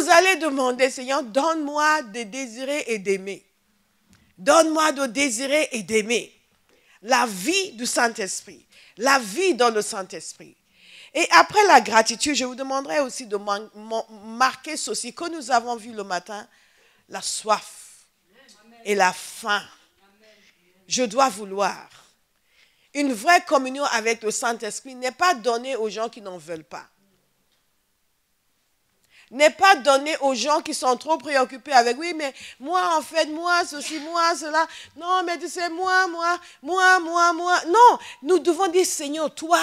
vous allez demander, Seigneur, donne-moi de désirer et d'aimer. Donne-moi de désirer et d'aimer. La vie du Saint-Esprit. La vie dans le Saint-Esprit. Et après la gratitude, je vous demanderai aussi de marquer ceci que nous avons vu le matin, la soif et la faim. Je dois vouloir. Une vraie communion avec le Saint-Esprit n'est pas donnée aux gens qui n'en veulent pas. N'est pas donnée aux gens qui sont trop préoccupés avec, oui, mais moi, en fait, moi, ceci, moi, cela. Non, mais tu sais, moi. Non, nous devons dire, Seigneur, toi.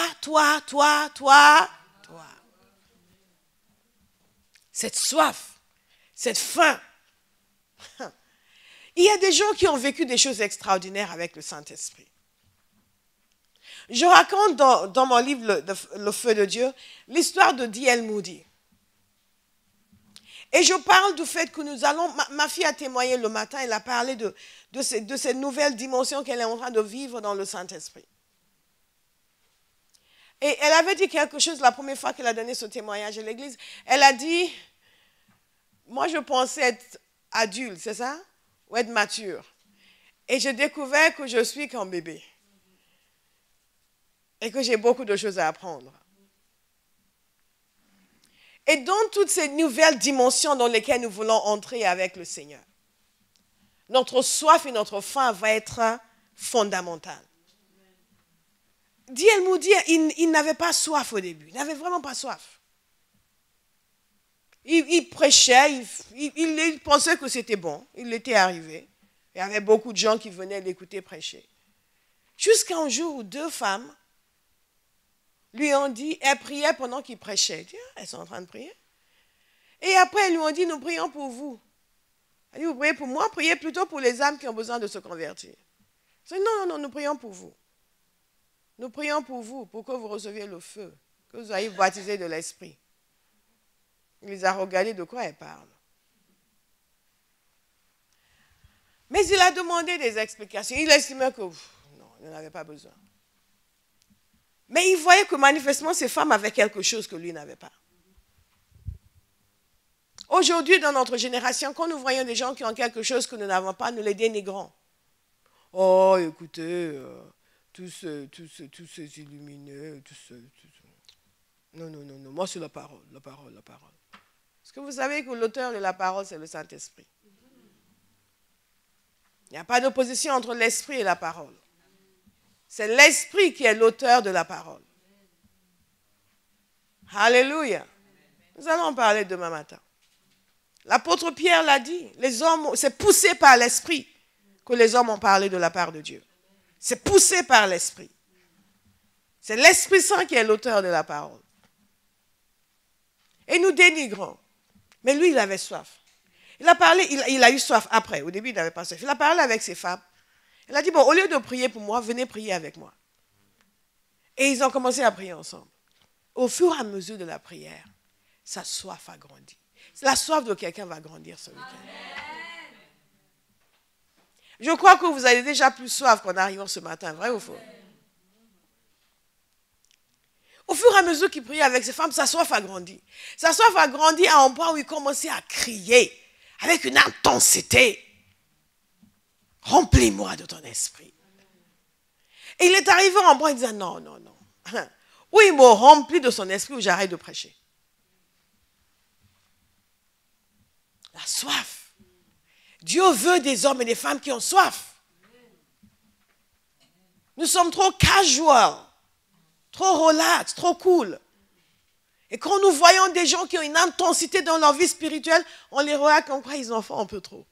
Cette soif, cette faim. Il y a des gens qui ont vécu des choses extraordinaires avec le Saint-Esprit. Je raconte dans mon livre Le Feu de Dieu l'histoire de D.L. Moody. Et je parle du fait que nous allons... Ma fille a témoigné le matin, elle a parlé de cette nouvelle dimension qu'elle est en train de vivre dans le Saint-Esprit. Et elle avait dit quelque chose la première fois qu'elle a donné ce témoignage à l'église. Elle a dit, moi je pensais être adulte, c'est ça? Ou être mature. Et j'ai découvert que je suis qu'un bébé. Et que j'ai beaucoup de choses à apprendre. Et dans toutes ces nouvelles dimensions dans lesquelles nous voulons entrer avec le Seigneur, notre soif et notre faim va être fondamentale. D.L. Moody, il n'avait pas soif au début. Il n'avait vraiment pas soif. Il prêchait, il pensait que c'était bon. Il était arrivé. Il y avait beaucoup de gens qui venaient l'écouter prêcher. Jusqu'à un jour où 2 femmes lui ont dit, elles priaient pendant qu'il prêchait. Il dit, elles sont en train de prier. Et après, elles lui ont dit, nous prions pour vous. Elle dit, vous priez pour moi, priez plutôt pour les âmes qui ont besoin de se convertir. Elle dit, non, nous prions pour vous. Nous prions pour vous, pour que vous receviez le feu, que vous soyez baptisés de l'Esprit. Il les a regardés de quoi elles parlent. Mais il a demandé des explications. Il estimait que, non, il n'en avait pas besoin. Mais il voyait que manifestement, ces femmes avaient quelque chose que lui n'avait pas. Aujourd'hui, dans notre génération, quand nous voyons des gens qui ont quelque chose que nous n'avons pas, nous les dénigrons. Oh, écoutez, tous ces illuminés, Non, moi c'est la parole. Est-ce que vous savez que l'auteur de la parole, c'est le Saint-Esprit? Il n'y a pas d'opposition entre l'Esprit et la parole. C'est l'Esprit qui est l'auteur de la parole. Alléluia. Nous allons en parler demain matin. L'apôtre Pierre l'a dit. Les hommes, c'est poussé par l'Esprit que les hommes ont parlé de la part de Dieu. C'est poussé par l'Esprit. C'est l'Esprit Saint qui est l'auteur de la parole. Et nous dénigrons. Mais lui, il avait soif. Il a parlé, il a eu soif après. Au début, il n'avait pas soif. Il a parlé avec ses femmes. Il a dit, bon, au lieu de prier pour moi, venez prier avec moi. Et ils ont commencé à prier ensemble. Au fur et à mesure de la prière, sa soif a grandi. La soif de quelqu'un va grandir ce week-end. Je crois que vous avez déjà plus soif qu'en arrivant ce matin, vrai ou faux? Au fur et à mesure qu'il priait avec ses femmes, sa soif a grandi. Sa soif a grandi à un point où il commençait à crier avec une intensité. Remplis-moi de ton esprit. Et il est arrivé à un point où il disait non. Ou il me remplit de son esprit ou j'arrête de prêcher. La soif. Dieu veut des hommes et des femmes qui ont soif. Nous sommes trop casual, trop relax, trop cool. Et quand nous voyons des gens qui ont une intensité dans leur vie spirituelle, on les regarde comme quoi ils en font un peu trop.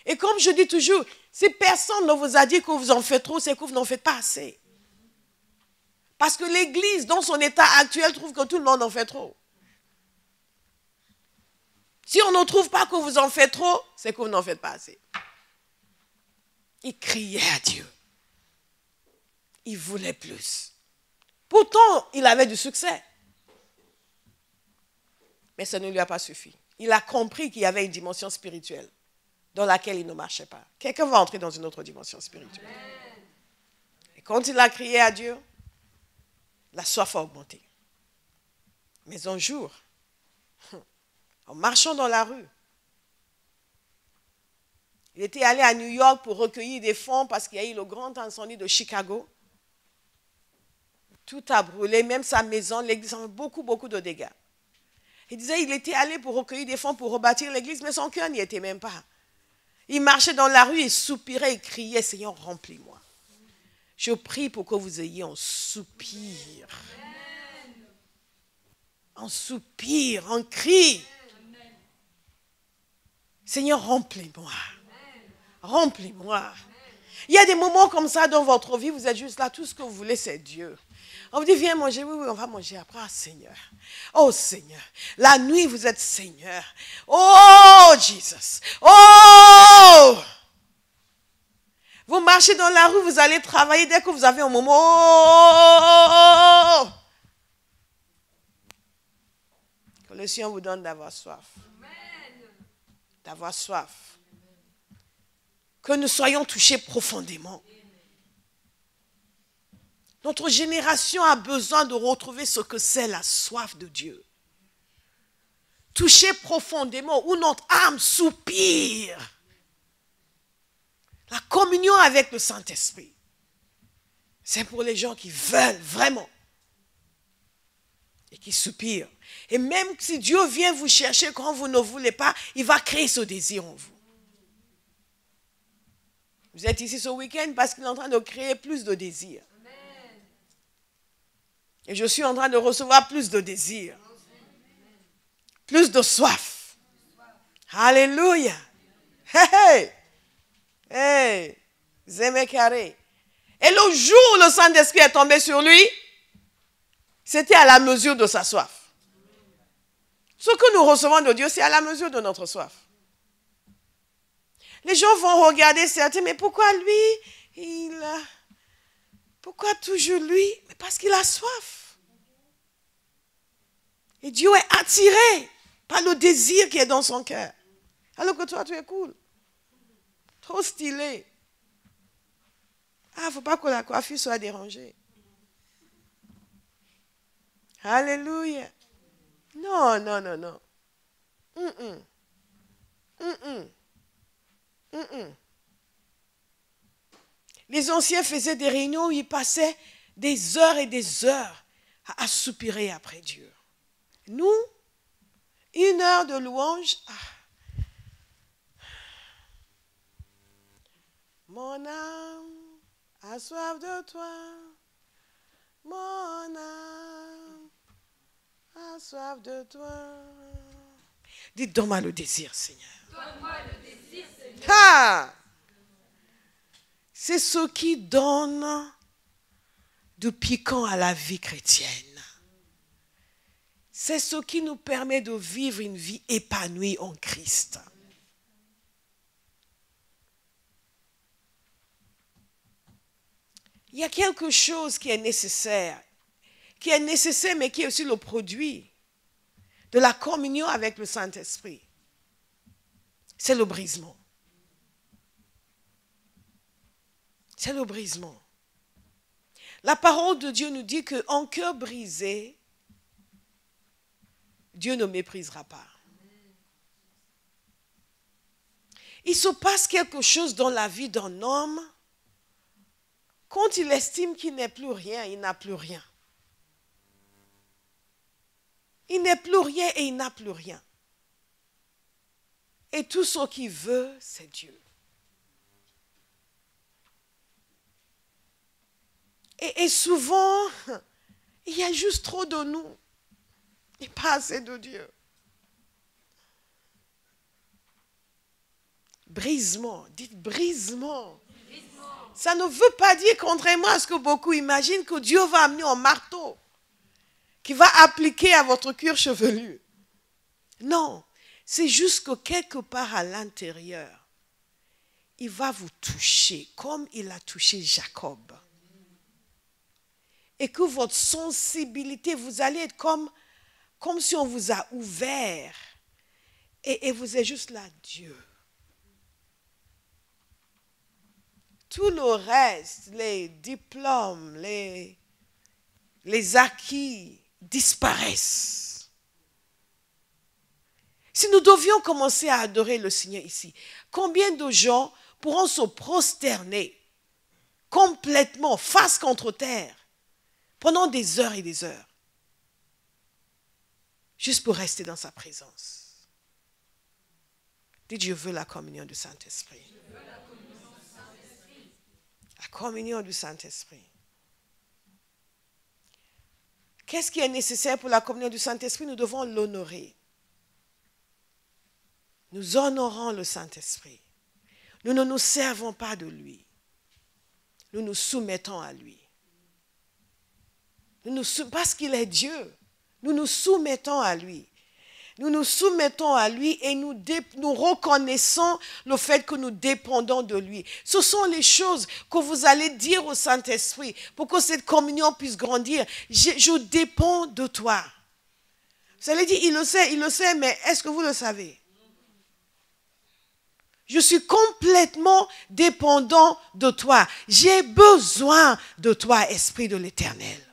Et comme je dis toujours, si personne ne vous a dit que vous en faites trop, c'est que vous n'en faites pas assez. Parce que l'Église, dans son état actuel, trouve que tout le monde en fait trop. Si on ne trouve pas que vous en faites trop, c'est que vous n'en faites pas assez. Il criait à Dieu. Il voulait plus. Pourtant, il avait du succès. Mais ça ne lui a pas suffi. Il a compris qu'il y avait une dimension spirituelle dans laquelle il ne marchait pas. Quelqu'un va entrer dans une autre dimension spirituelle. Et quand il a crié à Dieu, la soif a augmenté. Mais un jour, en marchant dans la rue. Il était allé à New York pour recueillir des fonds parce qu'il y a eu le grand incendie de Chicago. Tout a brûlé, même sa maison, l'église, beaucoup de dégâts. Il disait qu'il était allé pour recueillir des fonds pour rebâtir l'église, mais son cœur n'y était même pas. Il marchait dans la rue, il soupirait, il criait, Seigneur, remplis-moi. Je prie pour que vous ayez un soupir. Un soupir, un cri. Seigneur, remplis-moi. Remplis-moi. Il y a des moments comme ça dans votre vie, vous êtes juste là, tout ce que vous voulez, c'est Dieu. On vous dit, viens manger, oui, on va manger après. Ah, Seigneur. Oh, Seigneur. La nuit, vous êtes Seigneur. Oh, Jesus. Oh! Vous marchez dans la rue, vous allez travailler dès que vous avez un moment. Oh! Que le Seigneur vous donne d'avoir soif. D'avoir soif. Que nous soyons touchés profondément. Notre génération a besoin de retrouver ce que c'est la soif de Dieu. Toucher profondément, où notre âme soupire. La communion avec le Saint-Esprit. C'est pour les gens qui veulent vraiment. Et qui soupirent. Et même si Dieu vient vous chercher quand vous ne voulez pas, il va créer ce désir en vous. Vous êtes ici ce week-end parce qu'il est en train de créer plus de désirs. Et je suis en train de recevoir plus de désirs. Plus de soif. Alléluia. Hey, hey. Hey. Zémécaré. Et le jour où le Saint-Esprit est tombé sur lui, c'était à la mesure de sa soif. Ce que nous recevons de Dieu, c'est à la mesure de notre soif. Les gens vont regarder certains, mais pourquoi lui, pourquoi toujours lui? Mais parce qu'il a soif. Et Dieu est attiré par le désir qui est dans son cœur. Alors que toi, tu es cool. Trop stylé. Ah, il ne faut pas que la coiffure soit dérangée. Alléluia. Non, non, non, non. Les anciens faisaient des réunions où ils passaient des heures et des heures à soupirer après Dieu. Nous, 1 heure de louange. Mon âme a soif de toi. Mon âme a soif de toi. Dites, donne-moi le désir, Seigneur. Donne-moi le désir, Seigneur. Ah! C'est ce qui donne du piquant à la vie chrétienne. C'est ce qui nous permet de vivre une vie épanouie en Christ. Il y a quelque chose qui est nécessaire mais qui est aussi le produit de la communion avec le Saint-Esprit. C'est le brisement. C'est le brisement. La parole de Dieu nous dit qu'en cœur brisé, Dieu ne méprisera pas. Il se passe quelque chose dans la vie d'un homme. Quand il estime qu'il n'est plus rien, il n'a plus rien. Il n'est plus rien et il n'a plus rien. Et tout ce qu'il veut, c'est Dieu. Et souvent, il y a juste trop de nous et pas assez de Dieu. Brisement, dites brisement. Ça ne veut pas dire, contrairement à ce que beaucoup imaginent, que Dieu va amener un marteau qui va appliquer à votre cuir chevelu. Non, c'est juste que quelque part à l'intérieur, il va vous toucher comme il a touché Jacob. Et que votre sensibilité, vous allez être comme si on vous a ouvert. Et vous êtes juste là, Dieu. Tout le reste, les diplômes, les acquis disparaissent. Si nous devions commencer à adorer le Seigneur ici, combien de gens pourront se prosterner complètement, face contre terre, pendant des heures et des heures, juste pour rester dans sa présence? Dites, je veux la communion du Saint-Esprit. La communion du Saint-Esprit. Qu'est-ce qui est nécessaire pour la communion du Saint-Esprit? Nous devons l'honorer. Nous honorons le Saint-Esprit. Nous ne nous servons pas de lui. Nous nous soumettons à lui. Parce qu'il est Dieu, nous nous soumettons à lui. Nous nous soumettons à lui et nous reconnaissons le fait que nous dépendons de lui. Ce sont les choses que vous allez dire au Saint-Esprit pour que cette communion puisse grandir. Je dépends de toi. Vous allez dire, il le sait, mais est-ce que vous le savez? Je suis complètement dépendant de toi. J'ai besoin de toi, Esprit de l'Éternel.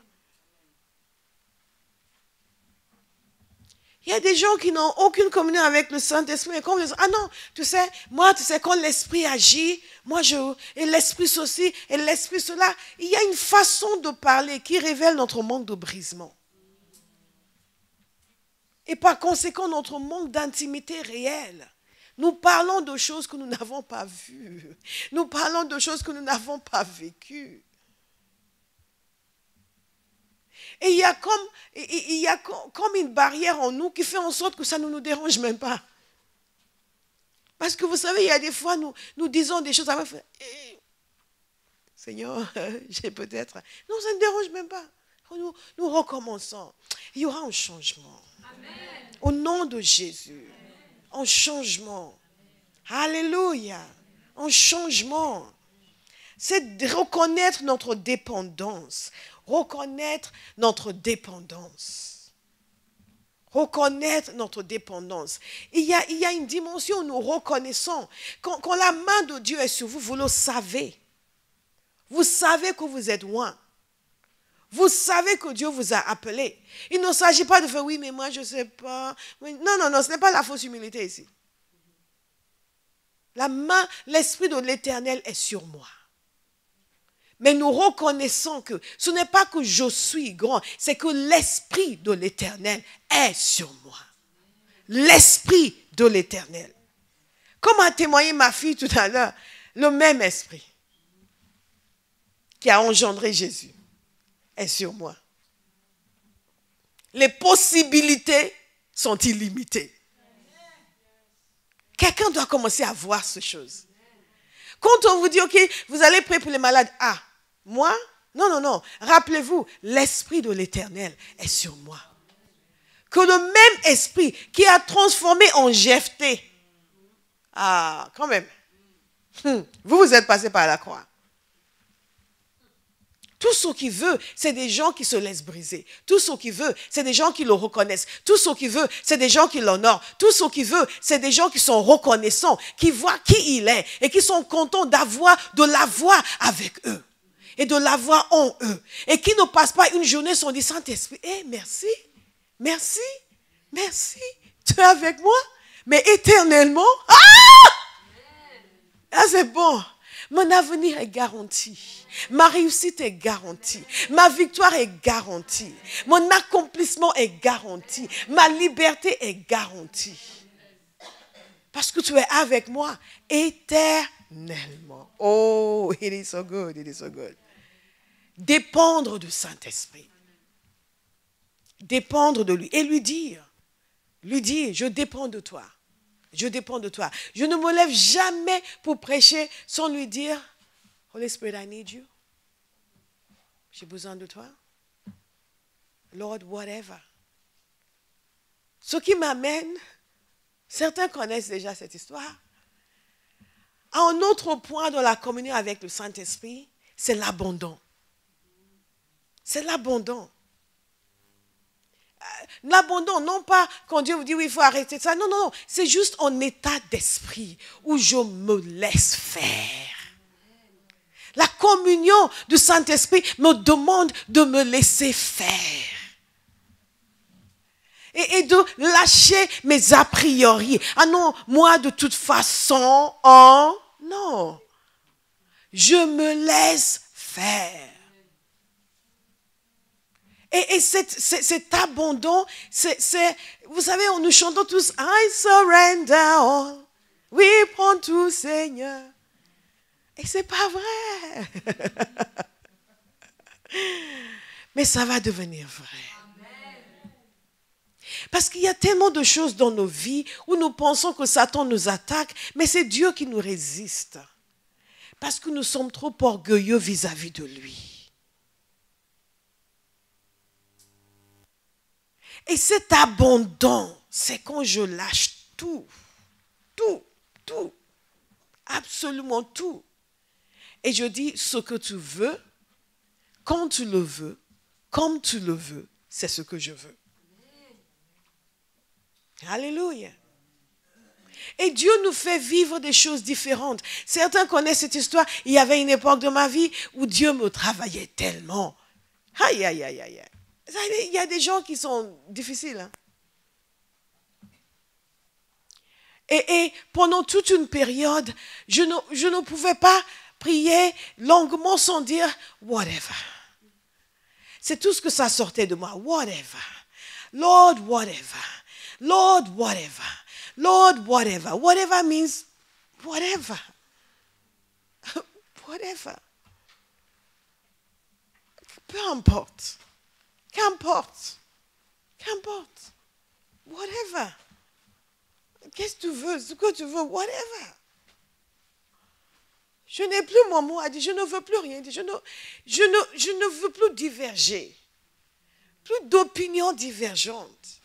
Il y a des gens qui n'ont aucune communion avec le Saint-Esprit. Comme ils disent, ah non, tu sais, quand l'Esprit agit, et l'Esprit ceci, et l'Esprit cela, il y a une façon de parler qui révèle notre manque de brisement. Et par conséquent, notre manque d'intimité réelle. Nous parlons de choses que nous n'avons pas vues. Nous parlons de choses que nous n'avons pas vécues. Et il y a comme une barrière en nous qui fait en sorte que ça ne nous dérange même pas. Parce que vous savez, il y a des fois, nous disons des choses. Seigneur, j'ai peut-être... Non, ça ne dérange même pas. Nous recommençons. Il y aura un changement. Amen. Au nom de Jésus. Un changement. Alléluia. Un changement. C'est de reconnaître notre dépendance. Reconnaître notre dépendance. Reconnaître notre dépendance. Il y a une dimension où nous reconnaissons. Quand la main de Dieu est sur vous, vous le savez. Vous savez que vous êtes loin. Vous savez que Dieu vous a appelé. Il ne s'agit pas de faire, oui, mais moi je ne sais pas. Non, ce n'est pas la fausse humilité ici. La main, l'Esprit de l'Éternel est sur moi. Mais nous reconnaissons que ce n'est pas que je suis grand, c'est que l'Esprit de l'Éternel est sur moi. L'Esprit de l'Éternel. Comme a témoigné ma fille tout à l'heure, le même Esprit qui a engendré Jésus est sur moi. Les possibilités sont illimitées. Quelqu'un doit commencer à voir ces choses. Quand on vous dit, ok, vous allez prier pour les malades. Ah, moi? Non. Rappelez-vous, l'Esprit de l'Éternel est sur moi. Que le même Esprit qui a transformé en Jephthé. Ah, quand même. Vous êtes passé par la croix. Tout ce qu'il veut, c'est des gens qui se laissent briser. Tout ce qu'il veut, c'est des gens qui le reconnaissent. Tout ce qu'il veut, c'est des gens qui l'honorent. Tout ce qu'il veut, c'est des gens qui sont reconnaissants, qui voient qui il est et qui sont contents de l'avoir avec eux et de l'avoir en eux. Et qui ne passent pas une journée sans dire, Saint-Esprit, merci, tu es avec moi, mais éternellement. Ah, c'est bon. Mon avenir est garanti. Ma réussite est garantie. Ma victoire est garantie. Mon accomplissement est garanti. Ma liberté est garantie. Parce que tu es avec moi éternellement. Oh, it is so good, it is so good. Dépendre du Saint-Esprit. Dépendre de lui. Et lui dire, je dépends de toi. Je dépends de toi. Je ne me lève jamais pour prêcher sans lui dire, Holy Spirit, I need you. J'ai besoin de toi. Lord, whatever. Ce qui m'amène, certains connaissent déjà cette histoire, à un autre point dans la communion avec le Saint-Esprit, c'est l'abandon. C'est l'abandon. L'abandon, non pas quand Dieu vous dit oui, il faut arrêter ça. Non. C'est juste un état d'esprit où je me laisse faire. La communion du Saint-Esprit me demande de me laisser faire. et de lâcher mes a priori. Ah non, moi de toute façon, oh, non. Je me laisse faire. Et cet abandon, vous savez, nous chantons tous « I surrender all ». Oui, prends tout, Seigneur. Et c'est pas vrai. Mais ça va devenir vrai. Parce qu'il y a tellement de choses dans nos vies où nous pensons que Satan nous attaque, mais c'est Dieu qui nous résiste. Parce que nous sommes trop orgueilleux vis-à-vis de lui. Et cet abandon, c'est quand je lâche tout, absolument tout. Et je dis, ce que tu veux, quand tu le veux, comme tu le veux, c'est ce que je veux. Alléluia. Et Dieu nous fait vivre des choses différentes. Certains connaissent cette histoire. Il y avait une époque de ma vie où Dieu me travaillait tellement. Aïe, aïe, aïe, aïe. Il y a des gens qui sont difficiles. Hein? Et pendant toute une période, je ne pouvais pas prier longuement sans dire « whatever ». C'est tout ce que ça sortait de moi. « Whatever ». « Lord, whatever ». « Lord, whatever ». « Lord, whatever ». « Whatever » means whatever. Whatever. Peu importe. Qu'importe. Qu'importe. Whatever. Qu'est-ce que tu veux? Ce que tu veux, whatever. Je n'ai plus mon mot à dire. Je ne veux plus rien dire. Je ne veux plus diverger. Plus d'opinions divergentes.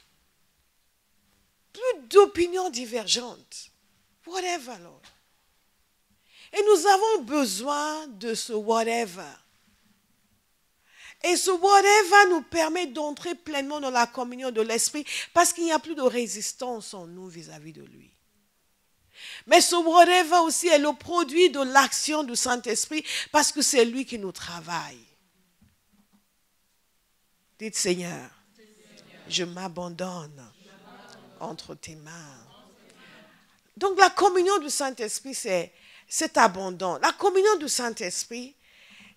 Plus d'opinions divergentes. Whatever, Lord. Et nous avons besoin de ce whatever. Et ce whatever nous permet d'entrer pleinement dans la communion de l'Esprit parce qu'il n'y a plus de résistance en nous vis-à-vis de lui. Mais ce whatever aussi est le produit de l'action du Saint-Esprit parce que c'est lui qui nous travaille. Dites Seigneur, je m'abandonne entre tes mains. Donc la communion du Saint-Esprit, c'est cet abandon. La communion du Saint-Esprit,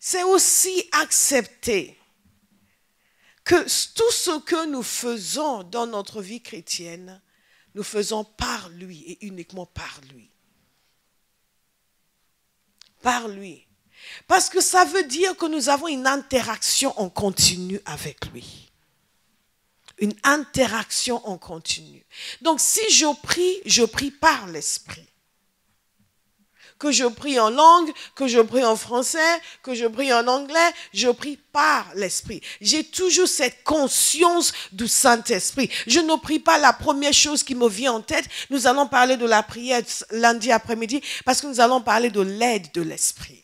c'est aussi accepter que tout ce que nous faisons dans notre vie chrétienne, nous faisons par lui et uniquement par lui. Par lui. Parce que ça veut dire que nous avons une interaction en continu avec lui. Une interaction en continu. Donc si je prie par l'Esprit. Que je prie en langue, que je prie en français, que je prie en anglais, je prie par l'Esprit. J'ai toujours cette conscience du Saint-Esprit. Je ne prie pas la première chose qui me vient en tête. Nous allons parler de la prière lundi après-midi parce que nous allons parler de l'aide de l'Esprit.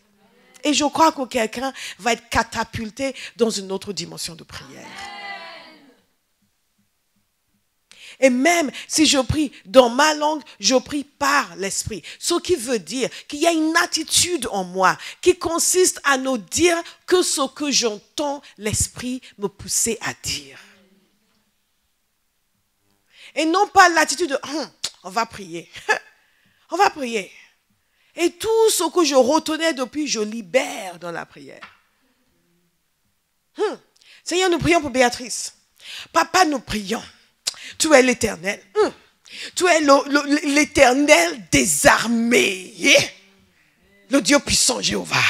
Et je crois que quelqu'un va être catapulté dans une autre dimension de prière. Et même si je prie dans ma langue, je prie par l'Esprit. Ce qui veut dire qu'il y a une attitude en moi qui consiste à ne dire que ce que j'entends l'Esprit me pousser à dire. Et non pas l'attitude de on va prier. On va prier. Et tout ce que je retenais depuis, je libère dans la prière. Seigneur, nous prions pour Béatrice. Papa, nous prions. Tu es l'Éternel. Tu es l'Éternel des armées. Le Dieu puissant Jéhovah.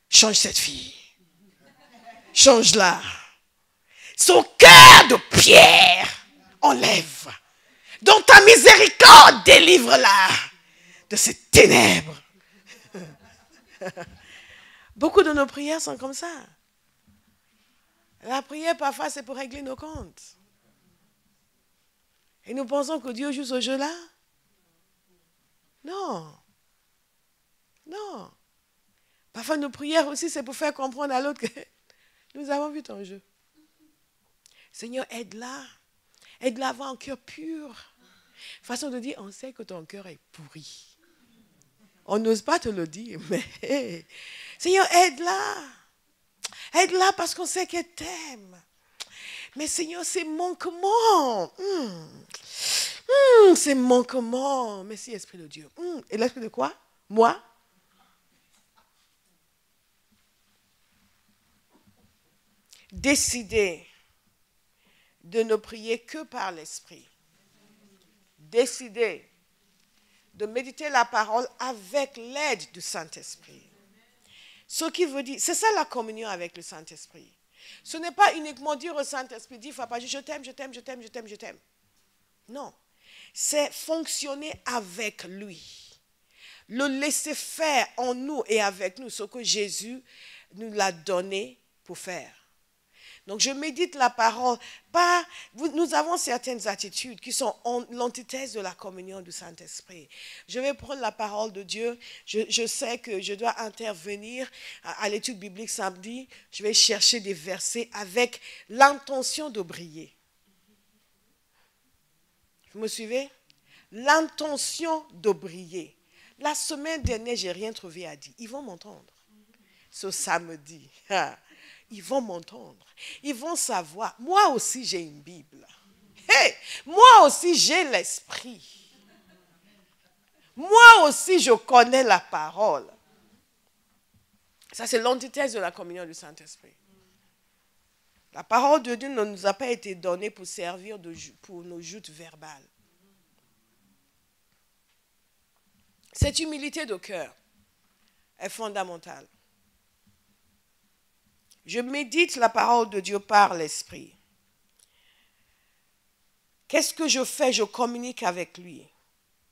Change cette fille. Change-la. Son cœur de pierre, enlève. Dans ta miséricorde, délivre-la de ces ténèbres. Beaucoup de nos prières sont comme ça. La prière, parfois, c'est pour régler nos comptes. Et nous pensons que Dieu joue ce jeu-là? Non. Non. Parfois, nos prières aussi, c'est pour faire comprendre à l'autre que nous avons vu ton jeu. Seigneur, aide-la. Aide-la à avoir un cœur pur. Façon de dire, on sait que ton cœur est pourri. On n'ose pas te le dire, mais Seigneur, aide-la. Aide-la parce qu'on sait qu'elle t'aime. Mais Seigneur, c'est manquement. C'est manquement. Merci, Esprit de Dieu. Et l'Esprit de quoi? Moi? Décidez de ne prier que par l'Esprit. Décidez de méditer la parole avec l'aide du Saint-Esprit. Ce qui veut dire, c'est ça la communion avec le Saint-Esprit. Ce n'est pas uniquement dire au Saint-Esprit, dire, faut pas dire, je t'aime, je t'aime, je t'aime, je t'aime, je t'aime. Non. C'est fonctionner avec lui. Le laisser faire en nous et avec nous ce que Jésus nous l'a donné pour faire. Donc je médite la parole. Nous avons certaines attitudes qui sont l'antithèse de la communion du Saint-Esprit. Je vais prendre la parole de Dieu. Je sais que je dois intervenir à l'étude biblique samedi. Je vais chercher des versets avec l'intention de briller. Vous me suivez? L'intention de briller. La semaine dernière, je n'ai rien trouvé à dire. Ils vont m'entendre. Ce samedi. Ils vont m'entendre. Ils vont savoir. Moi aussi, j'ai une Bible. Hey, moi aussi, j'ai l'esprit. Moi aussi, je connais la parole. Ça, c'est l'antithèse de la communion du Saint-Esprit. La parole de Dieu ne nous a pas été donnée pour servir pour nos joutes verbales. Cette humilité de cœur est fondamentale. Je médite la parole de Dieu par l'Esprit. Qu'est-ce que je fais? Je communique avec lui.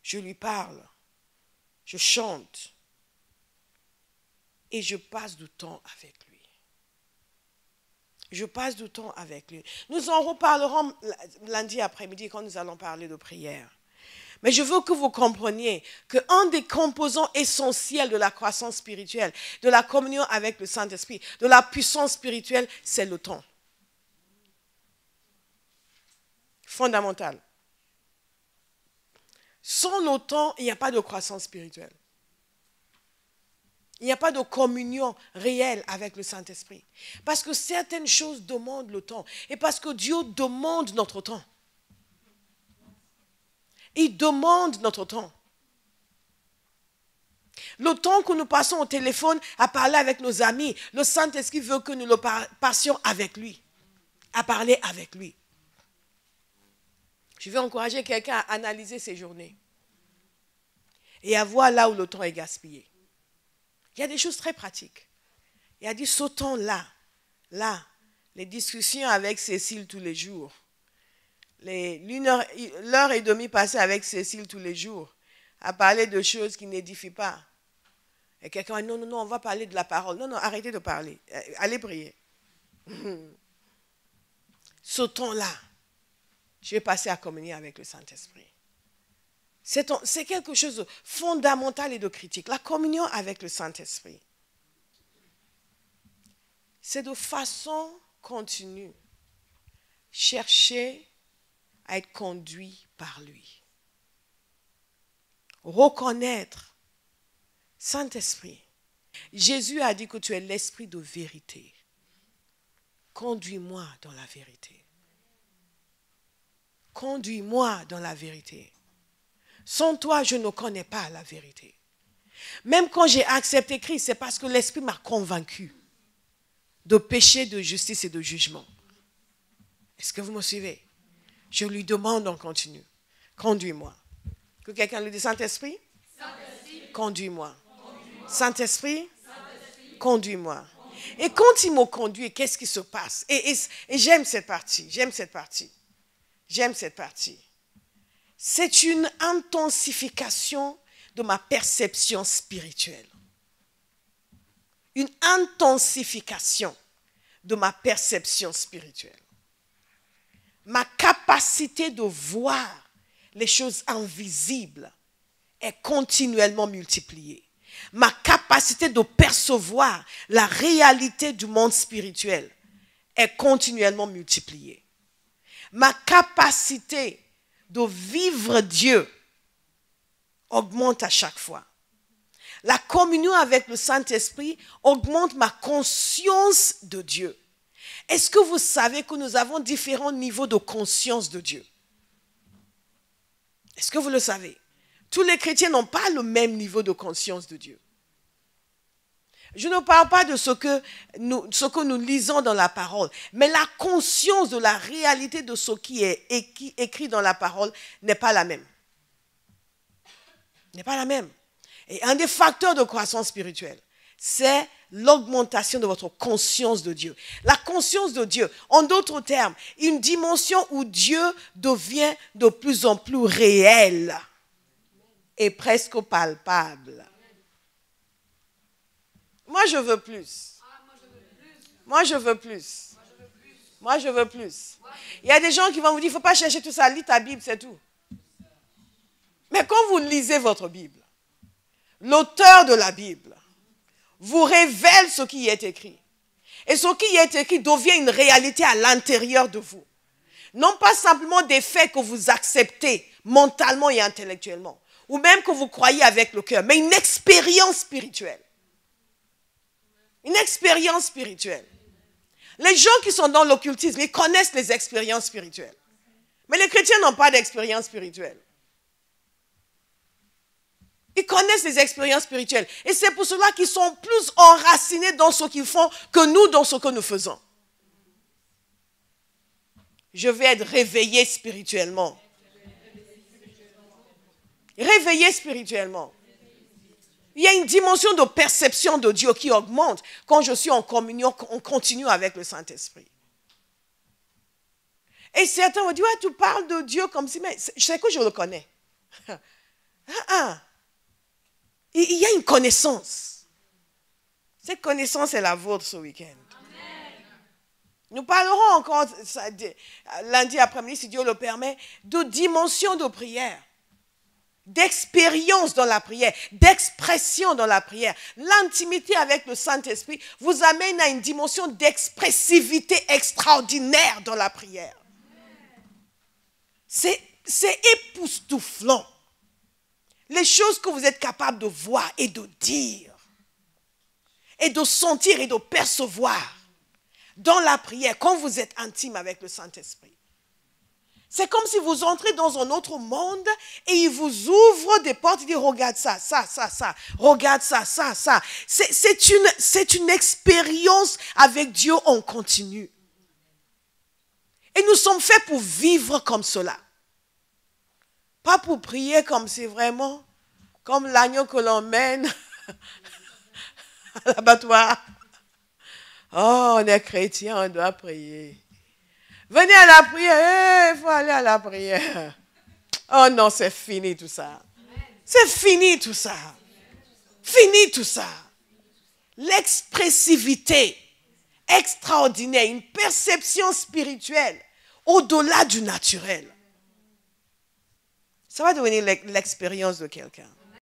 Je lui parle. Je chante. Et je passe du temps avec lui. Je passe du temps avec lui. Nous en reparlerons lundi après-midi quand nous allons parler de prière. Mais je veux que vous compreniez qu'un des composants essentiels de la croissance spirituelle, de la communion avec le Saint-Esprit, de la puissance spirituelle, c'est le temps. Fondamental. Sans le temps, il n'y a pas de croissance spirituelle. Il n'y a pas de communion réelle avec le Saint-Esprit. Parce que certaines choses demandent le temps. Et parce que Dieu demande notre temps. Il demande notre temps. Le temps que nous passons au téléphone à parler avec nos amis, le Saint-Esprit veut que nous le passions avec lui, à parler avec lui. Je vais encourager quelqu'un à analyser ses journées et à voir là où le temps est gaspillé. Il y a des choses très pratiques. Il a dit, ce temps-là, les discussions avec Cécile tous les jours, l'heure et demie passée avec Cécile tous les jours, à parler de choses qui n'édifient pas. Et quelqu'un dit, non, on va parler de la parole. Non, arrêtez de parler. Allez prier. Ce temps-là, je vais passer à communier avec le Saint-Esprit. C'est quelque chose de fondamental et de critique. La communion avec le Saint-Esprit. C'est de façon continue. Chercher à être conduit par lui. Reconnaître, Saint-Esprit, Jésus a dit que tu es l'esprit de vérité. Conduis-moi dans la vérité. Conduis-moi dans la vérité. Sans toi, je ne connais pas la vérité. Même quand j'ai accepté Christ, c'est parce que l'Esprit m'a convaincu de péché, de justice et de jugement. Est-ce que vous me suivez? Je lui demande en continu. Conduis-moi. Que quelqu'un lui dise, Saint-Esprit, conduis-moi. Saint-Esprit, conduis-moi. Et quand il me conduit, qu'est-ce qui se passe? Et j'aime cette partie. C'est une intensification de ma perception spirituelle. Une intensification de ma perception spirituelle. Ma capacité de voir les choses invisibles est continuellement multipliée. Ma capacité de percevoir la réalité du monde spirituel est continuellement multipliée. Ma capacité de vivre Dieu augmente à chaque fois. La communion avec le Saint-Esprit augmente ma conscience de Dieu. Est-ce que vous savez que nous avons différents niveaux de conscience de Dieu? Est-ce que vous le savez? Tous les chrétiens n'ont pas le même niveau de conscience de Dieu. Je ne parle pas de ce que nous lisons dans la parole, mais la conscience de la réalité de ce qui est écrit dans la parole n'est pas la même. N'est pas la même. Et un des facteurs de croissance spirituelle, c'est l'augmentation de votre conscience de Dieu. La conscience de Dieu, en d'autres termes, une dimension où Dieu devient de plus en plus réel et presque palpable. Moi, je veux plus. Moi, je veux plus. Moi, je veux plus. Il y a des gens qui vont vous dire, il ne faut pas chercher tout ça, lis ta Bible, c'est tout. Mais quand vous lisez votre Bible, l'auteur de la Bible vous révèle ce qui y est écrit. Et ce qui y est écrit devient une réalité à l'intérieur de vous. Non pas simplement des faits que vous acceptez mentalement et intellectuellement, ou même que vous croyez avec le cœur, mais une expérience spirituelle. Une expérience spirituelle. Les gens qui sont dans l'occultisme, ils connaissent les expériences spirituelles. Mais les chrétiens n'ont pas d'expérience spirituelle. Ils connaissent les expériences spirituelles. Et c'est pour cela qu'ils sont plus enracinés dans ce qu'ils font que nous dans ce que nous faisons. Je vais être réveillé spirituellement. Réveillé spirituellement. Il y a une dimension de perception de Dieu qui augmente quand je suis en communion, on continue avec le Saint-Esprit. Et certains vont dire, ouais, tu parles de Dieu comme si, mais je sais que je le connais. Il y a une connaissance. Cette connaissance est la vôtre ce week-end. Nous parlerons encore lundi après-midi, si Dieu le permet, de dimension de prière, d'expérience dans la prière, d'expression dans la prière. L'intimité avec le Saint-Esprit vous amène à une dimension d'expressivité extraordinaire dans la prière. C'est époustouflant. Les choses que vous êtes capable de voir et de dire, et de sentir et de percevoir dans la prière, quand vous êtes intime avec le Saint-Esprit. C'est comme si vous entrez dans un autre monde et il vous ouvre des portes et dit, regarde ça, ça, ça, ça, regarde ça, ça, ça. C'est une expérience avec Dieu en continu. Et nous sommes faits pour vivre comme cela. Pas pour prier comme c'est vraiment, comme l'agneau que l'on mène à l'abattoir. Oh, on est chrétien, on doit prier. Venez à la prière, il faut aller à la prière. Oh non, c'est fini tout ça. C'est fini tout ça. Fini tout ça. L'expressivité extraordinaire, une perception spirituelle au-delà du naturel. Ça va devenir l'expérience de quelqu'un.